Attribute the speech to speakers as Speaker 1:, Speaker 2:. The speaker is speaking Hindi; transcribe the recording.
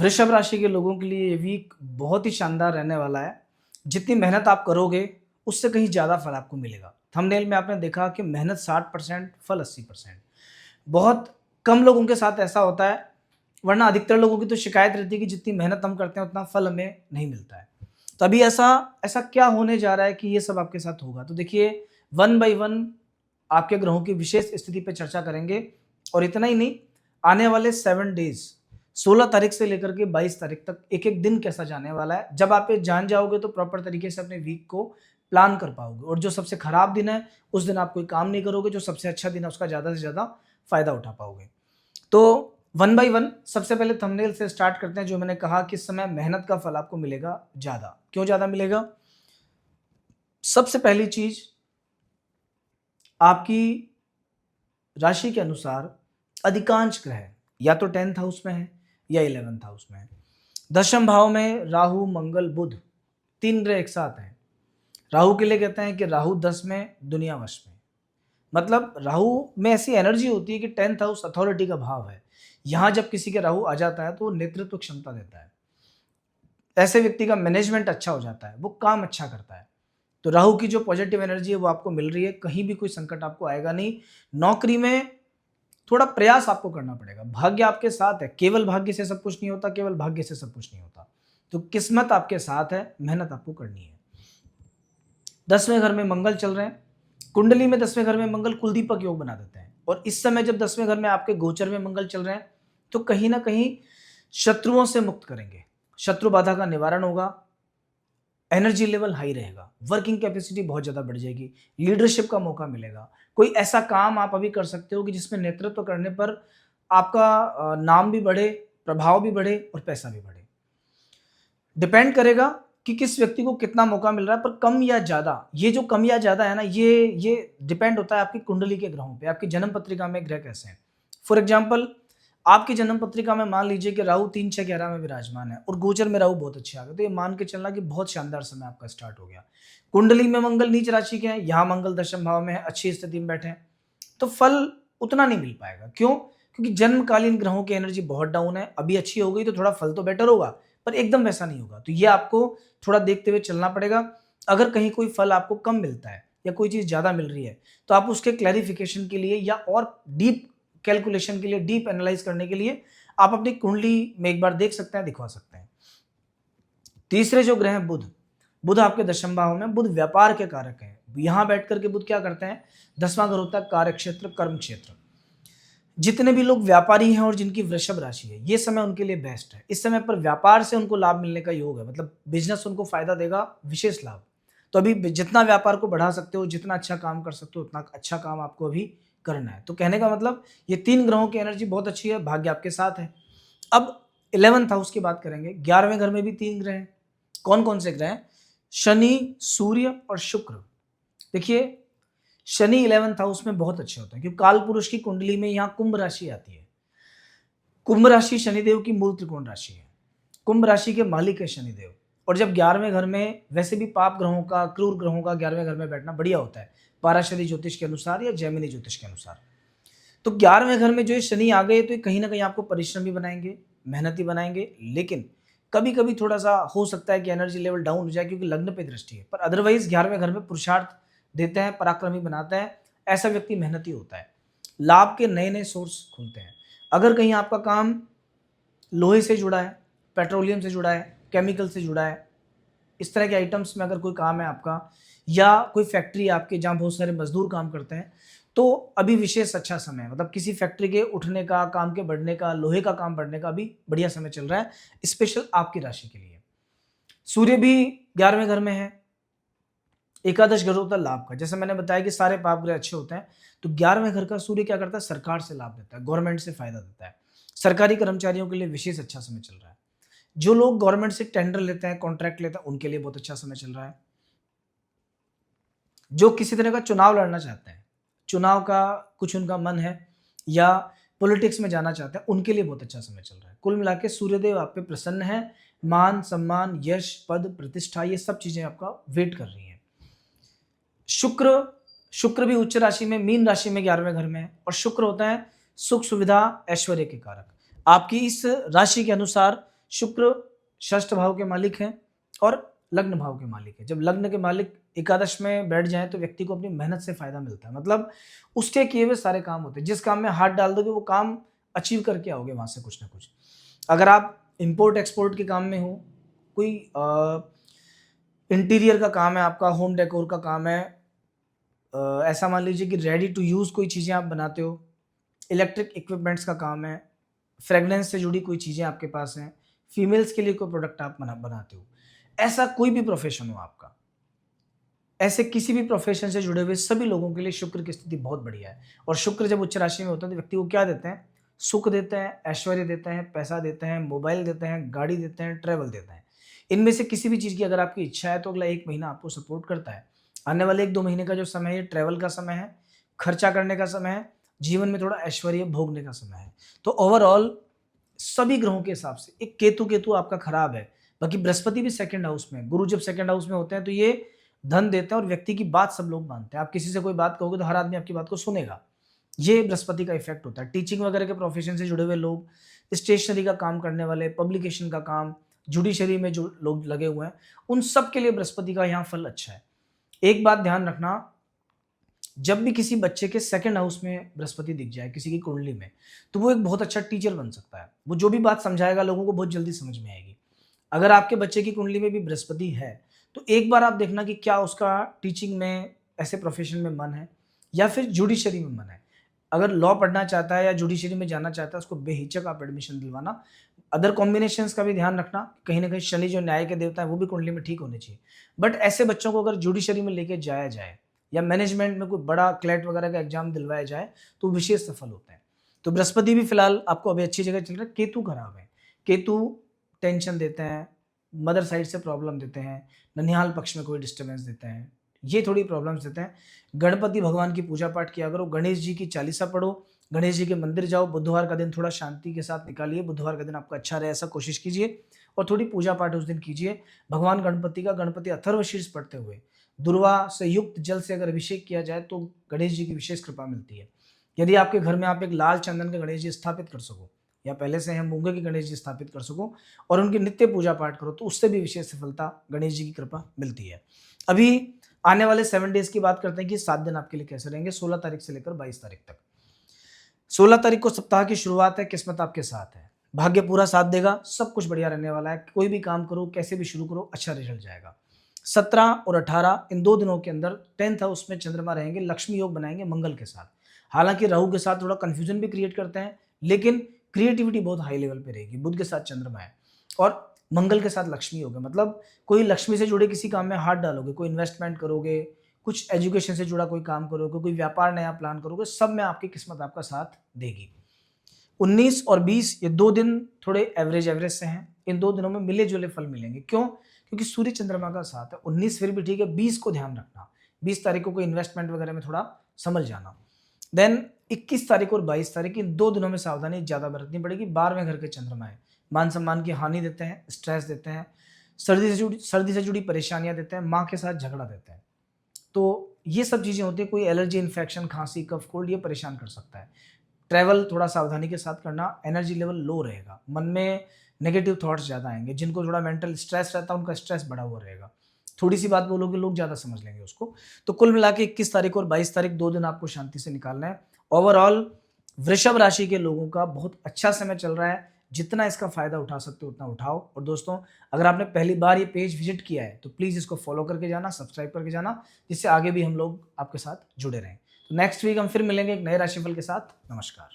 Speaker 1: वृषभ राशि के लोगों के लिए ये वीक बहुत ही शानदार रहने वाला है। जितनी मेहनत आप करोगे, उससे कहीं ज़्यादा फल आपको मिलेगा। थंबनेल में आपने देखा कि मेहनत 60%, फल 80%। बहुत कम लोगों के साथ ऐसा होता है, वरना अधिकतर लोगों की तो शिकायत रहती है कि जितनी मेहनत हम करते हैं, उतना फल हमें नहीं मिलता है। तो अभी ऐसा ऐसा क्या होने जा रहा है कि ये सब आपके साथ होगा? तो देखिए, वन बाय वन आपके ग्रहों की विशेष स्थिति पे चर्चा करेंगे और इतना ही नहीं, आने वाले 7 डेज़ 16 तारीख से लेकर के 22 तारीख तक एक-एक दिन कैसा जाने वाला है। जब आप ये जान जाओगे तो प्रॉपर तरीके से अपने वीक को प्लान कर पाओगे और जो सबसे खराब दिन है, उस दिन आप कोई काम नहीं करोगे, जो सबसे अच्छा दिन है उसका ज़्यादा से ज़्यादा फ़ायदा उठा पाओगे। तो वन बाय वन सबसे पहले थंबनेल से स्टार्ट करते हैं। जो मैंने कहा कि इस समय मेहनत का फल आपको मिलेगा ज़्यादा। क्यों ज़्यादा मिलेगा? सबसे पहली चीज़, आपकी राशि के अनुसार अधिकांश ग्रह या तो 10th हाउस में है या 11th हाउस में है। दशम भाव में राहु, मंगल, बुध, 3 ग्रह एक साथ हैं। राहु के लिए कहते हैं कि राहु 10 में, दुनिया वश में। मतलब राहु में ऐसी एनर्जी होती है कि 10th हाउस अथॉरिटी का भाव है। यहाँ जब किसी के राहु आ जाता है तो वो नेतृत्व क्षमता देता है। ऐसे व्यक्ति का मैनेजमेंट अच्छा हो जाता है, वो काम अच्छा करता है। तो राहु की जो पॉजिटिव एनर्जी है वो आपको मिल रही है, कहीं भी कोई संकट आपको आएगा नहीं। नौकरी में थोड़ा प्रयास आपको करना पड़ेगा। भाग्य आपके साथ है, केवल भाग्य से सब कुछ नहीं होता, केवल भाग्य से सब कुछ नहीं होता। तो किस्मत आपके साथ है, मेहनत आपको करनी है। 10वें घर में मंगल चल रहे हैं। कुंडली में 10वें घर में मंगल कुलदीपक योग बना देते हैं और इस समय जब 10वें घर में आपके गोचर में मंगल चल रहे हैं, तो कहीं ना कहीं शत्रुओं से मुक्त करेंगे। शत्रु बाधा का निवारण होगा, एनर्जी लेवल हाई रहेगा, वर्किंग कैपेसिटी बहुत ज़्यादा बढ़ जाएगी, लीडरशिप का मौका मिलेगा। कोई ऐसा काम आप अभी कर सकते हो कि जिसमें नेतृत्व करने पर आपका नाम भी बढ़े, प्रभाव भी बढ़े और पैसा भी बढ़े। डिपेंड करेगा कि किस व्यक्ति को कितना मौका मिल रहा है, पर कम या ज़्यादा, ये जो कम या ज़्यादा है ना, ये डिपेंड होता है आपकी कुंडली के ग्रहों पे, आपकी जन्म पत्रिका में ग्रह कैसे हैं। फॉर एग्जाम्पल, आपकी जन्म पत्रिका में मान लीजिए कि राहु 3, 6, 11 में विराजमान है और गोचर में राहु बहुत अच्छे आ गए, तो ये मान के चलना कि बहुत शानदार समय आपका स्टार्ट हो गया। कुंडली में मंगल नीच राशि के हैं, यहाँ मंगल दशम भाव में है, अच्छी स्थिति में बैठे हैं, तो फल उतना नहीं मिल पाएगा। क्यों? क्योंकि जन्मकालीन ग्रहों की एनर्जी बहुत डाउन है। अभी अच्छी हो गई तो थोड़ा फल तो बेटर होगा, पर एकदम वैसा नहीं होगा। तो ये आपको थोड़ा देखते हुए चलना पड़ेगा। अगर कहीं कोई फल आपको कम मिलता है या कोई चीज़ ज़्यादा मिल रही है, तो आप उसके क्लैरिफिकेशन के लिए या और डीप कैलकुलेशन के लिए, डीप एनालाइज करने के लिए आप अपनी कुंडली में एक बार देख सकते हैं, दिखवा सकते हैं। तीसरे जो ग्रह हैं बुध, बुध आपके दशम भाव में, बुध व्यापार के कारक हैं। यहां बैठ करके बुध क्या करते हैं? 10वां घर होता है कार्य क्षेत्र, कर्म क्षेत्र। जितने भी लोग व्यापारी हैं और जिनकी वृषभ राशि है, ये समय उनके लिए बेस्ट है। इस समय पर व्यापार से उनको लाभ मिलने का योग है, मतलब बिजनेस उनको फायदा देगा, विशेष लाभ। तो अभी जितना व्यापार को बढ़ा सकते हो, जितना अच्छा काम कर सकते हो, उतना अच्छा काम आपको अभी करना है। तो कहने का मतलब, ये 3 ग्रहों की एनर्जी बहुत अच्छी है, भाग्य आपके साथ है। अब 11th हाउस की बात करेंगे। 11वें घर में भी 3 ग्रह हैं। कौन कौन से ग्रह हैं? शनि, सूर्य और शुक्र। देखिए, शनि 11th हाउस में बहुत अच्छे होते हैं, क्योंकि काल पुरुष की कुंडली में यहाँ कुंभ राशि आती है। कुंभ राशि शनिदेव की मूल त्रिकोण राशि है। कुंभ राशि के मालिक है शनिदेव। और जब 11वें घर में, वैसे भी पाप ग्रहों का, क्रूर ग्रहों का 11वें घर में बैठना बढ़िया होता है, पाराशरी ज्योतिष के अनुसार या जैमिनी ज्योतिष के अनुसार। तो 11वें घर में जो ये शनि आ गए, तो ये कहीं ना कहीं आपको परिश्रमी बनाएंगे, मेहनती बनाएंगे। लेकिन कभी कभी थोड़ा सा हो सकता है कि एनर्जी लेवल डाउन हो जाए, क्योंकि लग्न पे दृष्टि है। पर अदरवाइज 11वें घर में पुरुषार्थ देते हैं, पराक्रमी बनाते हैं। ऐसा व्यक्ति मेहनती होता है। लाभ के नए नए सोर्स खुलते हैं। अगर कहीं आपका काम लोहे से जुड़ा है, पेट्रोलियम से जुड़ा है, केमिकल से जुड़ा है, इस तरह के आइटम्स में अगर कोई काम है आपका, या कोई फैक्ट्री आपके जहाँ बहुत सारे मजदूर काम करते हैं, तो अभी विशेष अच्छा समय है। मतलब किसी फैक्ट्री के उठने का, काम के बढ़ने का, लोहे का काम बढ़ने का अभी बढ़िया समय चल रहा है, स्पेशल आपकी राशि के लिए। सूर्य भी 11वें घर में है। एकादश घर होता है लाभ का। जैसे मैंने बताया कि सारे पाप ग्रह अच्छे होते हैं, तो 11वें घर का सूर्य क्या करता है? सरकार से लाभ देता है, गवर्नमेंट से फायदा देता है। सरकारी कर्मचारियों के लिए विशेष अच्छा समय चल रहा है। जो लोग गवर्नमेंट से टेंडर लेते हैं, कॉन्ट्रैक्ट लेते हैं, उनके लिए बहुत अच्छा समय चल रहा है। जो किसी तरह का चुनाव लड़ना चाहते हैं, चुनाव का कुछ उनका मन है, या पॉलिटिक्स में जाना चाहते हैं, उनके लिए बहुत अच्छा समय चल रहा है। कुल मिला के सूर्यदेव आप पे प्रसन्न है। मान, सम्मान, यश, पद, प्रतिष्ठा, ये सब चीजें आपका वेट कर रही हैं। शुक्र, शुक्र भी उच्च राशि में, मीन राशि में 11वें घर में है। और शुक्र होता है सुख, सुविधा, ऐश्वर्य के कारक। आपकी इस राशि के अनुसार शुक्र षष्ठ भाव के मालिक हैं और लग्न भाव के मालिक है। जब लग्न के मालिक एकादश में बैठ जाए तो व्यक्ति को अपनी मेहनत से फायदा मिलता है, मतलब उसके किए हुए सारे काम होते हैं। जिस काम में हाथ डाल दोगे वो काम अचीव करके आओगे वहां से कुछ ना कुछ। अगर आप इंपोर्ट एक्सपोर्ट के काम में हो, कोई इंटीरियर का काम है आपका, होम डेकोर का काम है, ऐसा मान लीजिए कि रेडी टू यूज़ कोई चीज़ें आप बनाते हो, इलेक्ट्रिक इक्विपमेंट्स का काम है, फ्रेगनेंस से जुड़ी कोई चीज़ें आपके पास हैं, फीमेल्स के लिए कोई प्रोडक्ट आप बनाते हो, ऐसा कोई भी प्रोफेशन हो आपका, ऐसे किसी भी प्रोफेशन से जुड़े हुए सभी लोगों के लिए शुक्र की स्थिति बहुत बढ़िया है। और शुक्र जब उच्च राशि में होता है तो व्यक्ति को क्या देते हैं? सुख देते हैं, ऐश्वर्य देते हैं, पैसा देते हैं, मोबाइल देते हैं, गाड़ी देते हैं, ट्रैवल देते हैं। इनमें से किसी भी चीज़ की अगर आपकी इच्छा है तो अगला 1 महीना आपको सपोर्ट करता है। आने वाले 1-2 महीने का जो समय है ये ट्रैवल का समय है, खर्चा करने का समय है, जीवन में थोड़ा ऐश्वर्य भोगने का समय है। तो ओवरऑल सभी ग्रहों के हिसाब से एक केतु आपका खराब है। बाकी बृहस्पति भी सेकंड हाउस में है। गुरु जब सेकंड हाउस में होते हैं तो ये धन देते हैं और व्यक्ति की बात सब लोग मानते हैं। आप किसी से कोई बात कहोगे तो हर आदमी आपकी बात को सुनेगा। ये बृहस्पति का इफेक्ट होता है। टीचिंग वगैरह के प्रोफेशन से जुड़े हुए लोग, स्टेशनरी का काम करने वाले, पब्लिकेशन का काम, जुडिशरी में जो लोग लगे हुए हैं, उन सब के लिए बृहस्पति का यहाँ फल अच्छा है। एक बात ध्यान रखना, जब भी किसी बच्चे के सेकंड हाउस में बृहस्पति दिख जाए किसी की कुंडली में, तो वो एक बहुत अच्छा टीचर बन सकता है। वो जो भी बात समझाएगा लोगों को बहुत जल्दी समझ में आएगी। अगर आपके बच्चे की कुंडली में भी बृहस्पति है तो एक बार आप देखना कि क्या उसका टीचिंग में, ऐसे प्रोफेशन में मन है या फिर जुडिशरी में मन है। अगर लॉ पढ़ना चाहता है या जुडिशरी में जाना चाहता है, उसको बेहिचक आप एडमिशन दिलवाना। अदर कॉम्बिनेशंस का भी ध्यान रखना, कहीं ना कहीं शनि जो न्याय के देवता है वो भी कुंडली में ठीक होने चाहिए। बट ऐसे बच्चों को अगर जुडिशरी में लेके जाया जाए या मैनेजमेंट में कोई बड़ा क्लैट वगैरह का एग्जाम दिलवाया जाए तो विशेष सफल होते हैं। तो बृहस्पति भी फिलहाल आपको अभी अच्छी जगह चल रहा है। केतु खराब है। केतु टेंशन देते हैं, मदर साइड से प्रॉब्लम देते हैं, ननिहाल पक्ष में कोई डिस्टर्बेंस देते हैं, ये थोड़ी प्रॉब्लम्स देते हैं। गणपति भगवान की पूजा पाठ किया करो, गणेश जी की चालीसा पढ़ो, गणेश जी के मंदिर जाओ, बुधवार का दिन थोड़ा शांति के साथ निकालिए, बुधवार का दिन आपका अच्छा रहे ऐसा कोशिश कीजिए और थोड़ी पूजा पाठ उस दिन कीजिए। भगवान गणपति का गणपति अथर्वशीर्ष पढ़ते हुए दुर्वा से युक्त जल से अगर अभिषेक किया जाए तो गणेश जी की विशेष कृपा मिलती है। यदि आपके घर में आप एक लाल चंदन के गणेश जी स्थापित कर सको या पहले से हम मूंगे के गणेश जी स्थापित कर सको और उनकी नित्य पूजा पाठ करो तो उससे भी विशेष सफलता गणेश जी की कृपा मिलती है। अभी आने वाले 7 डेज की बात करते हैं कि 7 दिन आपके लिए कैसे रहेंगे 16 तारीख से लेकर 22 तारीख तक। 16 तारीख को सप्ताह की शुरुआत है, किस्मत आपके साथ है, भाग्य पूरा साथ देगा, सब कुछ बढ़िया रहने वाला है। कोई भी काम करो, कैसे भी शुरू करो, अच्छा रिजल्ट जाएगा। 17 और 18 इन 2 दिनों के अंदर 10th हाउस में चंद्रमा रहेंगे, लक्ष्मी योग बनाएंगे मंगल के साथ। हालांकि राहु के साथ थोड़ा कंफ्यूजन भी क्रिएट करते हैं, लेकिन क्रिएटिविटी बहुत हाई लेवल पे रहेगी। बुध के साथ चंद्रमा है और मंगल के साथ लक्ष्मी योग है, मतलब कोई लक्ष्मी से जुड़े किसी काम में हाथ डालोगे, कोई इन्वेस्टमेंट करोगे, कुछ एजुकेशन से जुड़ा कोई काम करोगे, कोई व्यापार नया प्लान करोगे, सब में आपकी किस्मत आपका साथ देगी। 19 और 20 ये 2 दिन थोड़े एवरेज एवरेज से हैं। इन 2 दिनों में मिले जुले फल मिलेंगे। क्यों? क्योंकि सूर्य चंद्रमा का साथ है। 19 फिर भी ठीक है, 20 को ध्यान रखना। 20 तारीख को कोई इन्वेस्टमेंट वगैरह में थोड़ा संभल जाना। देन 21 तारीख और 22 तारीख इन 2 दिनों में सावधानी ज़्यादा बरतनी पड़ेगी। 12वें घर के चंद्रमा है, मान सम्मान की हानि देते हैं, स्ट्रेस देते हैं, सर्दी से जुड़ी परेशानियां देते हैं, माँ के साथ झगड़ा देते हैं। तो ये सब चीज़ें होती हैं। कोई एलर्जी, इन्फेक्शन, खांसी, कफ, कोल्ड ये परेशान कर सकता है। ट्रैवल थोड़ा सावधानी के साथ करना, एनर्जी लेवल लो रहेगा, मन में नेगेटिव थॉट्स ज़्यादा आएंगे। जिनको थोड़ा मेंटल स्ट्रेस रहता है उनका स्ट्रेस बढ़ा हुआ रहेगा। थोड़ी सी बात बोलोगे लोग ज़्यादा समझ लेंगे उसको। तो कुल मिला के 21 तारीख और 22 तारीख 2 दिन आपको शांति से निकालना है। ओवरऑल वृषभ राशि के लोगों का बहुत अच्छा समय चल रहा है। जितना इसका फायदा उठा सकते हो उतना उठाओ। और दोस्तों, अगर आपने पहली बार ये पेज विजिट किया है तो प्लीज़ इसको फॉलो करके जाना, सब्सक्राइब करके जाना, जिससे आगे भी हम लोग आपके साथ जुड़े रहें। तो नेक्स्ट वीक हम फिर मिलेंगे एक नए राशिफल के साथ। नमस्कार।